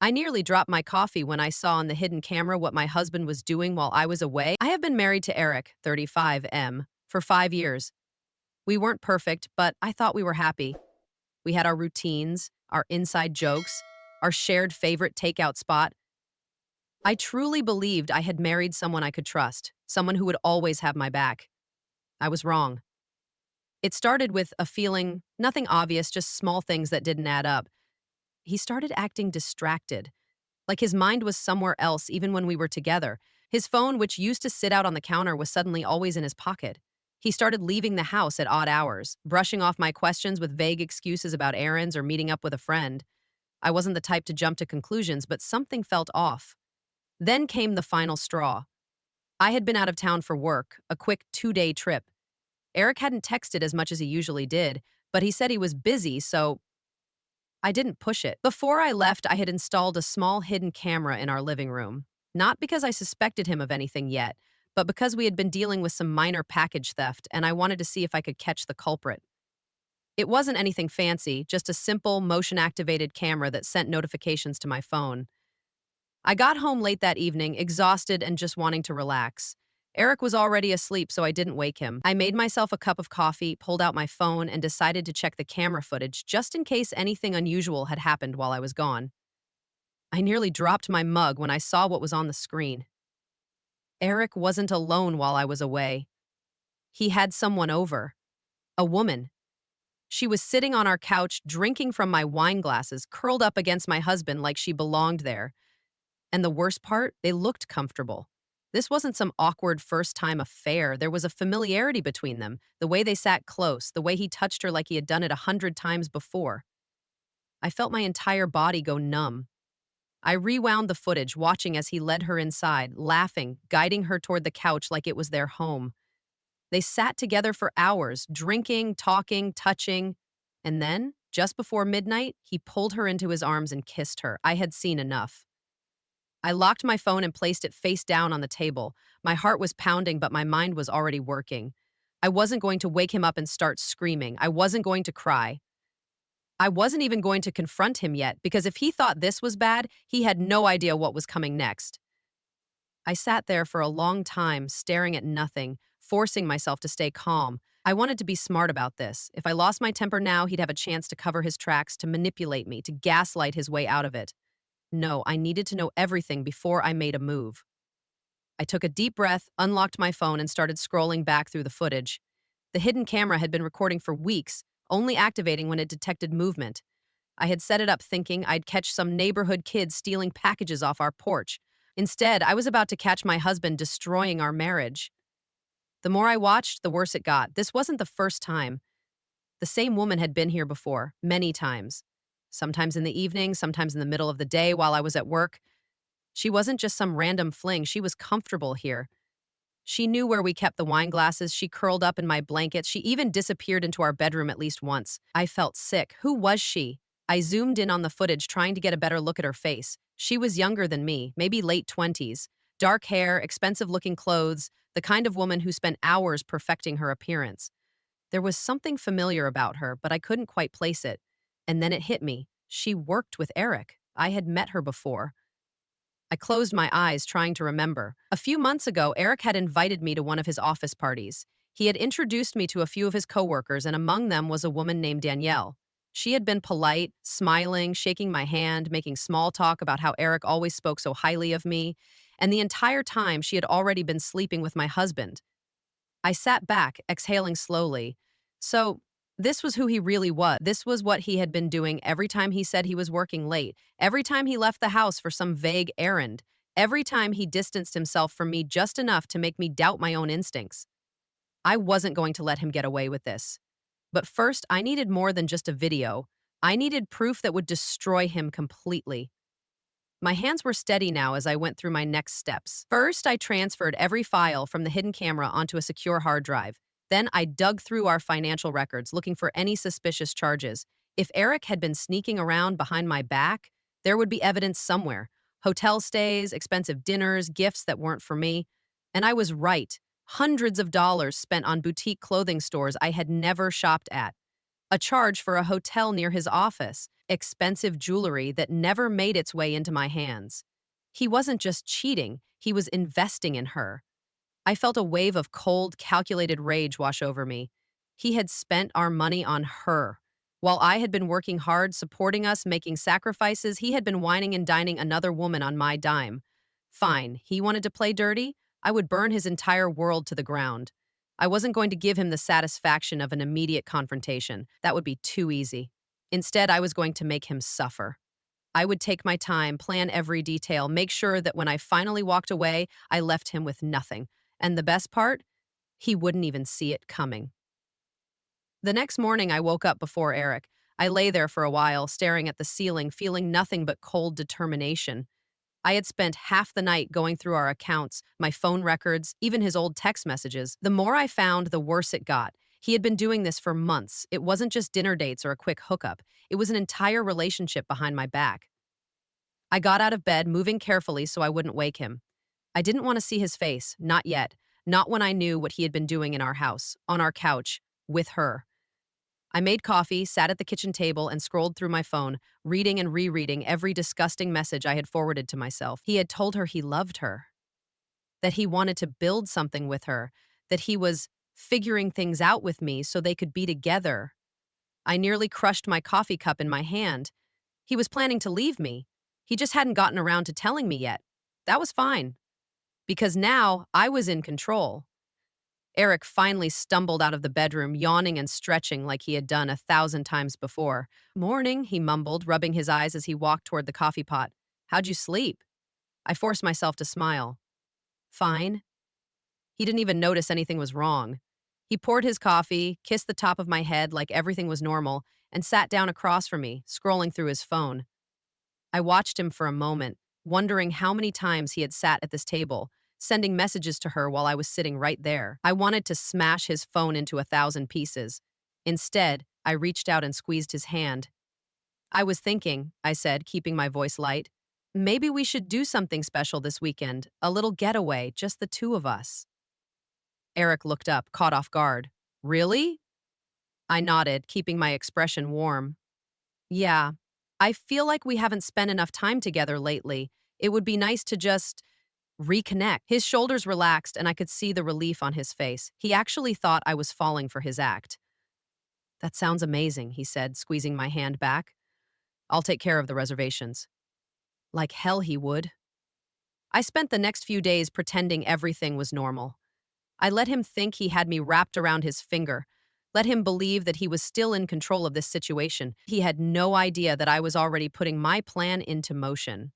I nearly dropped my coffee when I saw on the hidden camera what my husband was doing while I was away. I have been married to Eric, 35M, for 5 years. We weren't perfect, but I thought we were happy. We had our routines, our inside jokes, our shared favorite takeout spot. I truly believed I had married someone I could trust, someone who would always have my back. I was wrong. It started with a feeling, nothing obvious, just small things that didn't add up. He started acting distracted, like his mind was somewhere else even when we were together. His phone, which used to sit out on the counter, was suddenly always in his pocket. He started leaving the house at odd hours, brushing off my questions with vague excuses about errands or meeting up with a friend. I wasn't the type to jump to conclusions, but something felt off. Then came the final straw. I had been out of town for work, a quick 2-day trip. Eric hadn't texted as much as he usually did, but he said he was busy, so I didn't push it. Before I left, I had installed a small hidden camera in our living room. Not because I suspected him of anything yet, but because we had been dealing with some minor package theft and I wanted to see if I could catch the culprit. It wasn't anything fancy, just a simple motion-activated camera that sent notifications to my phone. I got home late that evening, exhausted and just wanting to relax. Eric was already asleep, so I didn't wake him. I made myself a cup of coffee, pulled out my phone, and decided to check the camera footage just in case anything unusual had happened while I was gone. I nearly dropped my mug when I saw what was on the screen. Eric wasn't alone while I was away. He had someone over. A woman. She was sitting on our couch, drinking from my wine glasses, curled up against my husband like she belonged there. And the worst part, they looked comfortable. This wasn't some awkward first-time affair. There was a familiarity between them, the way they sat close, the way he touched her like he had done it 100 times before. I felt my entire body go numb. I rewound the footage, watching as he led her inside, laughing, guiding her toward the couch like it was their home. They sat together for hours, drinking, talking, touching. And then, just before midnight, he pulled her into his arms and kissed her. I had seen enough. I locked my phone and placed it face down on the table. My heart was pounding, but my mind was already working. I wasn't going to wake him up and start screaming. I wasn't going to cry. I wasn't even going to confront him yet, because if he thought this was bad, he had no idea what was coming next. I sat there for a long time, staring at nothing, forcing myself to stay calm. I wanted to be smart about this. If I lost my temper now, he'd have a chance to cover his tracks, to manipulate me, to gaslight his way out of it. No, I needed to know everything before I made a move. I took a deep breath, unlocked my phone, and started scrolling back through the footage. The hidden camera had been recording for weeks, only activating when it detected movement. I had set it up thinking I'd catch some neighborhood kid stealing packages off our porch. Instead, I was about to catch my husband destroying our marriage. The more I watched, the worse it got. This wasn't the first time. The same woman had been here before, many times. Sometimes in the evening, sometimes in the middle of the day while I was at work. She wasn't just some random fling, she was comfortable here. She knew where we kept the wine glasses, she curled up in my blankets, she even disappeared into our bedroom at least once. I felt sick. Who was she? I zoomed in on the footage, trying to get a better look at her face. She was younger than me, maybe late 20s. Dark hair, expensive-looking clothes, the kind of woman who spent hours perfecting her appearance. There was something familiar about her, but I couldn't quite place it. And then it hit me. She worked with Eric. I had met her before. I closed my eyes, trying to remember. A few months ago, Eric had invited me to one of his office parties. He had introduced me to a few of his coworkers, and among them was a woman named Danielle. She had been polite, smiling, shaking my hand, making small talk about how Eric always spoke so highly of me, and the entire time she had already been sleeping with my husband. I sat back, exhaling slowly. So, this was who he really was. This was what he had been doing every time he said he was working late, every time he left the house for some vague errand, every time he distanced himself from me just enough to make me doubt my own instincts. I wasn't going to let him get away with this. But first, I needed more than just a video. I needed proof that would destroy him completely. My hands were steady now as I went through my next steps. First, I transferred every file from the hidden camera onto a secure hard drive. Then I dug through our financial records, looking for any suspicious charges. If Eric had been sneaking around behind my back, there would be evidence somewhere. Hotel stays, expensive dinners, gifts that weren't for me. And I was right. Hundreds of dollars spent on boutique clothing stores I had never shopped at. a charge for a hotel near his office, expensive jewelry that never made its way into my hands. He wasn't just cheating, he was investing in her. I felt a wave of cold, calculated rage wash over me. He had spent our money on her. While I had been working hard, supporting us, making sacrifices, he had been whining and dining another woman on my dime. Fine, he wanted to play dirty? I would burn his entire world to the ground. I wasn't going to give him the satisfaction of an immediate confrontation. That would be too easy. Instead, I was going to make him suffer. I would take my time, plan every detail, make sure that when I finally walked away, I left him with nothing. And the best part? He wouldn't even see it coming. The next morning, I woke up before Eric. I lay there for a while, staring at the ceiling, feeling nothing but cold determination. I had spent half the night going through our accounts, my phone records, even his old text messages. The more I found, the worse it got. He had been doing this for months. It wasn't just dinner dates or a quick hookup. It was an entire relationship behind my back. I got out of bed, moving carefully so I wouldn't wake him. I didn't want to see his face, not yet, not when I knew what he had been doing in our house, on our couch, with her. I made coffee, sat at the kitchen table, and scrolled through my phone, reading and rereading every disgusting message I had forwarded to myself. He had told her he loved her, that he wanted to build something with her, that he was figuring things out with me so they could be together. I nearly crushed my coffee cup in my hand. He was planning to leave me. He just hadn't gotten around to telling me yet. That was fine, because now I was in control. Eric finally stumbled out of the bedroom, yawning and stretching like he had done 1,000 times before. Morning, he mumbled, rubbing his eyes as he walked toward the coffee pot. How'd you sleep? I forced myself to smile. Fine. He didn't even notice anything was wrong. He poured his coffee, kissed the top of my head like everything was normal, and sat down across from me, scrolling through his phone. I watched him for a moment, wondering how many times he had sat at this table, sending messages to her while I was sitting right there. I wanted to smash his phone into 1,000 pieces. Instead, I reached out and squeezed his hand. I was thinking, I said, keeping my voice light, maybe we should do something special this weekend, a little getaway, just the two of us. Eric looked up, caught off guard. Really? I nodded, keeping my expression warm. Yeah, I feel like we haven't spent enough time together lately. It would be nice to just reconnect. His shoulders relaxed, and I could see the relief on his face. He actually thought I was falling for his act. That sounds amazing, he said, squeezing my hand back. I'll take care of the reservations. Like hell he would. I spent the next few days pretending everything was normal. I let him think he had me wrapped around his finger, let him believe that he was still in control of this situation. He had no idea that I was already putting my plan into motion.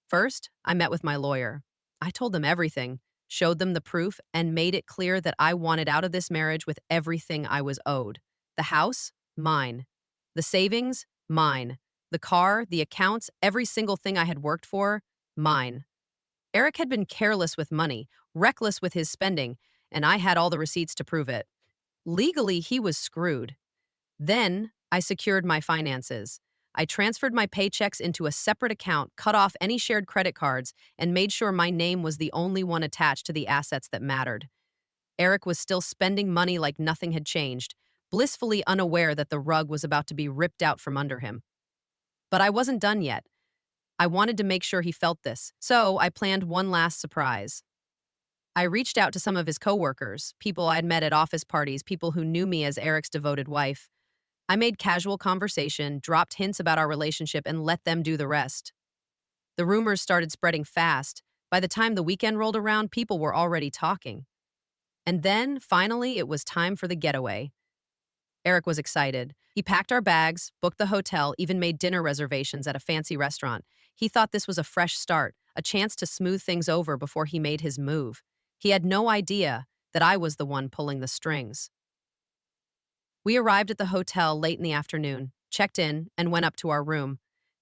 First, I met with my lawyer. I told them everything, showed them the proof, and made it clear that I wanted out of this marriage with everything I was owed. The house? Mine. The savings? Mine. The car, the accounts, every single thing I had worked for? Mine. Eric had been careless with money, reckless with his spending, and I had all the receipts to prove it. Legally, he was screwed. Then, I secured my finances. I transferred my paychecks into a separate account, cut off any shared credit cards, and made sure my name was the only one attached to the assets that mattered. Eric was still spending money like nothing had changed, blissfully unaware that the rug was about to be ripped out from under him. But I wasn't done yet. I wanted to make sure he felt this, so I planned one last surprise. I reached out to some of his coworkers, people I'd met at office parties, people who knew me as Eric's devoted wife. I made casual conversation, dropped hints about our relationship, and let them do the rest. The rumors started spreading fast. By the time the weekend rolled around, people were already talking. And then, finally, it was time for the getaway. Eric was excited. He packed our bags, booked the hotel, even made dinner reservations at a fancy restaurant. He thought this was a fresh start, a chance to smooth things over before he made his move. He had no idea that I was the one pulling the strings. We arrived at the hotel late in the afternoon, checked in, and went up to our room.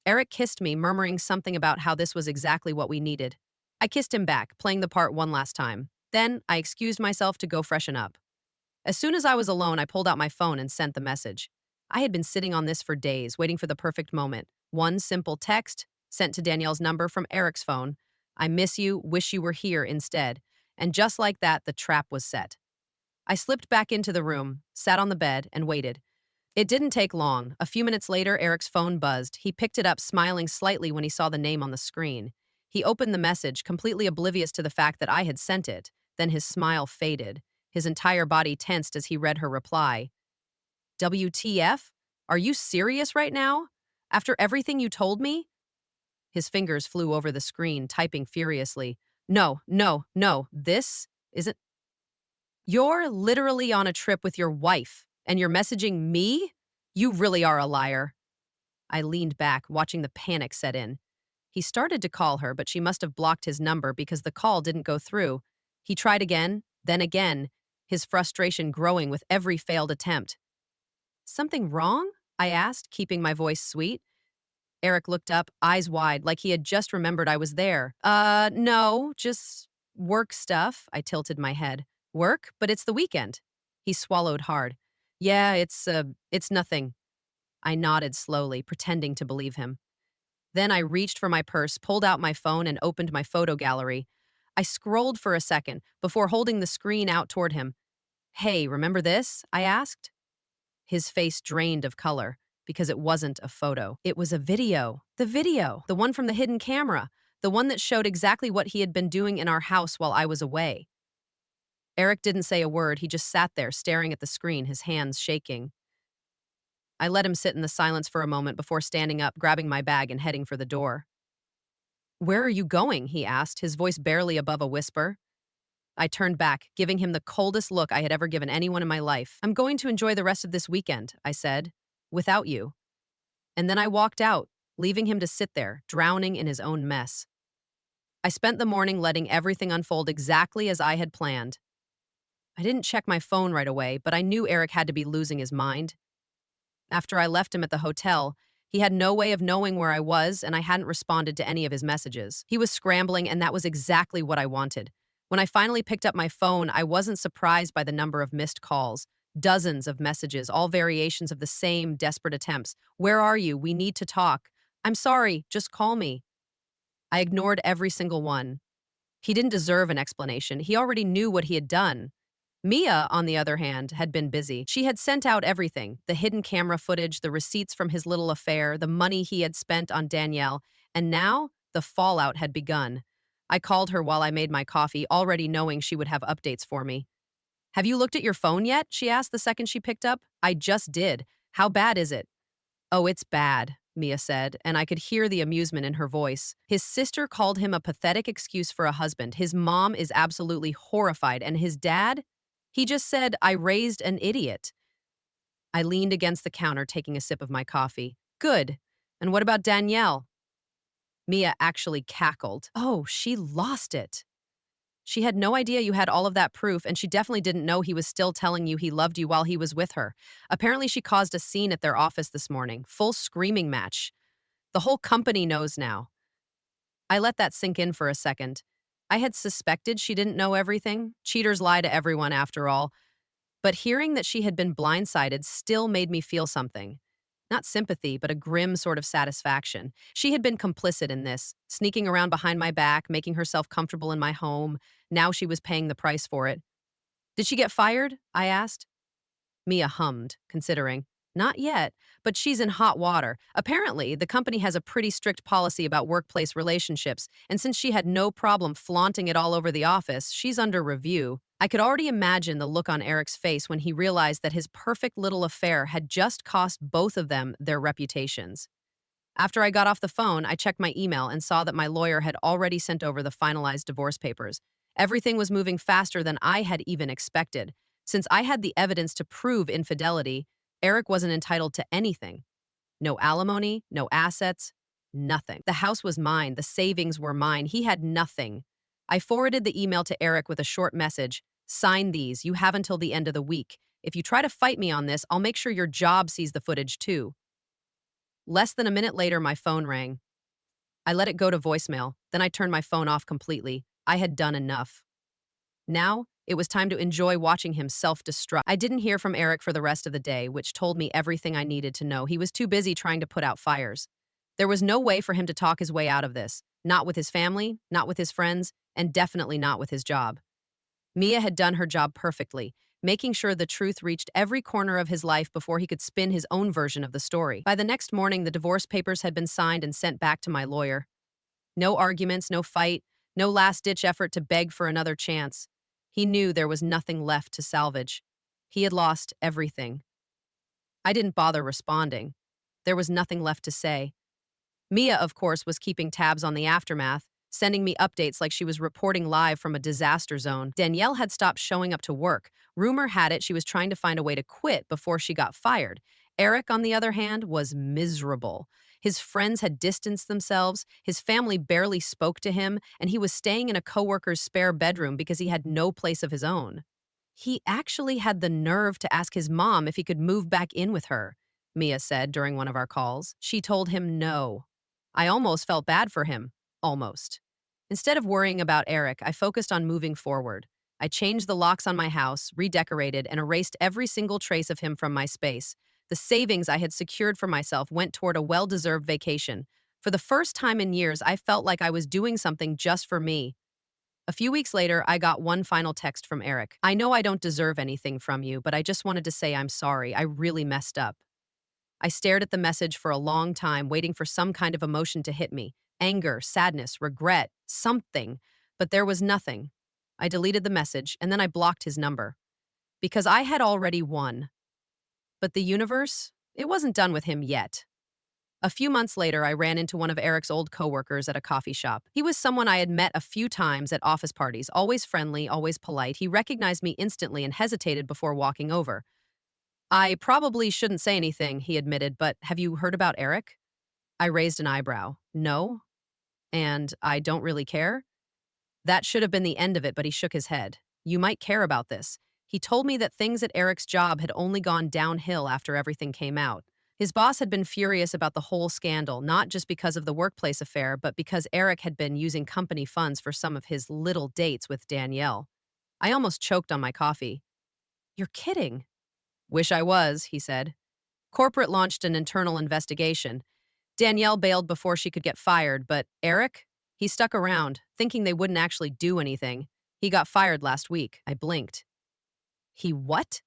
Eric kissed me, murmuring something about how this was exactly what we needed. I kissed him back, playing the part one last time. Then, I excused myself to go freshen up. As soon as I was alone, I pulled out my phone and sent the message. I had been sitting on this for days, waiting for the perfect moment. One simple text, sent to Danielle's number from Eric's phone. I miss you, wish you were here instead. And just like that, the trap was set. I slipped back into the room, sat on the bed, and waited. It didn't take long. A few minutes later, Eric's phone buzzed. He picked it up, smiling slightly when he saw the name on the screen. He opened the message, completely oblivious to the fact that I had sent it. Then his smile faded. His entire body tensed as he read her reply. WTF? Are you serious right now? After everything you told me? His fingers flew over the screen, typing furiously. No, no, no, this isn't. You're literally on a trip with your wife, and you're messaging me? You really are a liar. I leaned back, watching the panic set in. He started to call her, but she must have blocked his number because the call didn't go through. He tried again, then again, his frustration growing with every failed attempt. Something wrong? I asked, keeping my voice sweet. Eric looked up, eyes wide, like he had just remembered I was there. No, just work stuff. I tilted my head. Work? But it's the weekend. He swallowed hard. Yeah, it's nothing. I nodded slowly, pretending to believe him. Then I reached for my purse, pulled out my phone, and opened my photo gallery. I scrolled for a second before holding the screen out toward him. Hey, remember this? I asked. His face drained of color because it wasn't a photo. It was a video. The video, the one from the hidden camera, the one that showed exactly what he had been doing in our house while I was away. Eric didn't say a word. He just sat there staring at the screen, his hands shaking. I let him sit in the silence for a moment before standing up, grabbing my bag, and heading for the door. Where are you going? He asked, his voice barely above a whisper. I turned back, giving him the coldest look I had ever given anyone in my life. I'm going to enjoy the rest of this weekend, I said, without you. And then I walked out, leaving him to sit there, drowning in his own mess. I spent the morning letting everything unfold exactly as I had planned. I didn't check my phone right away, but I knew Eric had to be losing his mind. After I left him at the hotel, he had no way of knowing where I was, and I hadn't responded to any of his messages. He was scrambling, and that was exactly what I wanted. When I finally picked up my phone, I wasn't surprised by the number of missed calls. Dozens of messages, all variations of the same desperate attempts. Where are you? We need to talk. I'm sorry, just call me. I ignored every single one. He didn't deserve an explanation. He already knew what he had done. Mia, on the other hand, had been busy. She had sent out everything, the hidden camera footage, the receipts from his little affair, the money he had spent on Danielle, and now the fallout had begun. I called her while I made my coffee, already knowing she would have updates for me. Have you looked at your phone yet? She asked the second she picked up. I just did. How bad is it? Oh, it's bad, Mia said, and I could hear the amusement in her voice. His sister called him a pathetic excuse for a husband. His mom is absolutely horrified, and his dad? He just said, I raised an idiot. I leaned against the counter, taking a sip of my coffee. Good. And what about Danielle? Mia actually cackled. Oh, she lost it. She had no idea you had all of that proof, and she definitely didn't know he was still telling you he loved you while he was with her. Apparently, she caused a scene at their office this morning. Full screaming match. The whole company knows now. I let that sink in for a second. I had suspected she didn't know everything. Cheaters lie to everyone, after all. But hearing that she had been blindsided still made me feel something. Not sympathy, but a grim sort of satisfaction. She had been complicit in this, sneaking around behind my back, making herself comfortable in my home. Now she was paying the price for it. Did she get fired? I asked. Mia hummed, considering. Not yet, but she's in hot water. Apparently, the company has a pretty strict policy about workplace relationships, and since she had no problem flaunting it all over the office, she's under review. I could already imagine the look on Eric's face when he realized that his perfect little affair had just cost both of them their reputations. After I got off the phone, I checked my email and saw that my lawyer had already sent over the finalized divorce papers. Everything was moving faster than I had even expected. Since I had the evidence to prove infidelity, Eric wasn't entitled to anything. No alimony, no assets, nothing. The house was mine, the savings were mine, he had nothing. I forwarded the email to Eric with a short message. Sign these, you have until the end of the week. If you try to fight me on this, I'll make sure your job sees the footage too. Less than a minute later, my phone rang. I let it go to voicemail, then I turned my phone off completely. I had done enough. Now, it was time to enjoy watching him self-destruct. I didn't hear from Eric for the rest of the day, which told me everything I needed to know. He was too busy trying to put out fires. There was no way for him to talk his way out of this. Not with his family, not with his friends, and definitely not with his job. Mia had done her job perfectly. making sure the truth reached every corner of his life before he could spin his own version of the story. By the next morning, the divorce papers had been signed and sent back to my lawyer. No arguments, no fight, no last-ditch effort to beg for another chance. He knew there was nothing left to salvage. He had lost everything. I didn't bother responding. There was nothing left to say. Mia, of course, was keeping tabs on the aftermath, sending me updates like she was reporting live from a disaster zone. Danielle had stopped showing up to work. Rumor had it she was trying to find a way to quit before she got fired. Eric, on the other hand, was miserable. His friends had distanced themselves, his family barely spoke to him, and he was staying in a coworker's spare bedroom because he had no place of his own. He actually had the nerve to ask his mom if he could move back in with her, Mia said during one of our calls. She told him no. I almost felt bad for him. Almost. Instead of worrying about Eric, I focused on moving forward. I changed the locks on my house, redecorated, and erased every single trace of him from my space. The savings I had secured for myself went toward a well-deserved vacation. For the first time in years, I felt like I was doing something just for me. A few weeks later, I got one final text from Eric. I know I don't deserve anything from you, but I just wanted to say I'm sorry. I really messed up. I stared at the message for a long time, waiting for some kind of emotion to hit me. Anger, sadness, regret, something. But there was nothing. I deleted the message, and then I blocked his number. Because I had already won. But the universe? It wasn't done with him yet. A few months later, I ran into one of Eric's old coworkers at a coffee shop. He was someone I had met a few times at office parties, always friendly, always polite. He recognized me instantly and hesitated before walking over. I probably shouldn't say anything, he admitted, but have you heard about Eric? I raised an eyebrow. No, and I don't really care? That should have been the end of it, but he shook his head. You might care about this. He told me that things at Eric's job had only gone downhill after everything came out. His boss had been furious about the whole scandal, not just because of the workplace affair, but because Eric had been using company funds for some of his little dates with Danielle. I almost choked on my coffee. You're kidding. Wish I was, he said. Corporate launched an internal investigation. Danielle bailed before she could get fired, but Eric? He stuck around, thinking they wouldn't actually do anything. He got fired last week. I blinked. He what?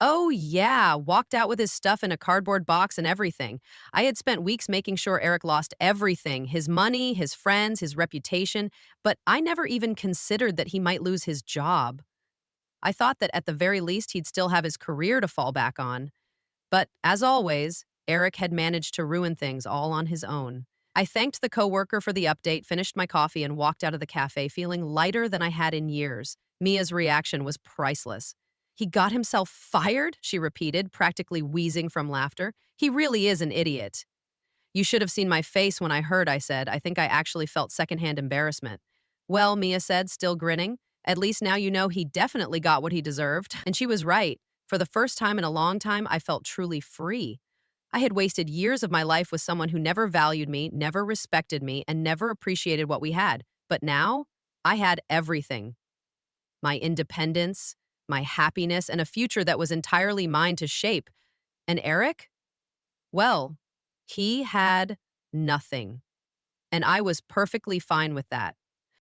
Oh, yeah, walked out with his stuff in a cardboard box and everything. I had spent weeks making sure Eric lost everything, his money, his friends, his reputation, but I never even considered that he might lose his job. I thought that at the very least he'd still have his career to fall back on. But as always, Eric had managed to ruin things all on his own. I thanked the coworker for the update, finished my coffee, and walked out of the cafe feeling lighter than I had in years. Mia's reaction was priceless. He got himself fired? She repeated, practically wheezing from laughter. He really is an idiot. You should have seen my face when I heard, I said. I think I actually felt secondhand embarrassment. Well, Mia said, still grinning, at least now you know he definitely got what he deserved. And she was right. For the first time in a long time, I felt truly free. I had wasted years of my life with someone who never valued me, never respected me, and never appreciated what we had. But now, I had everything. My independence, my happiness, and a future that was entirely mine to shape. And Eric? Well, he had nothing. And I was perfectly fine with that.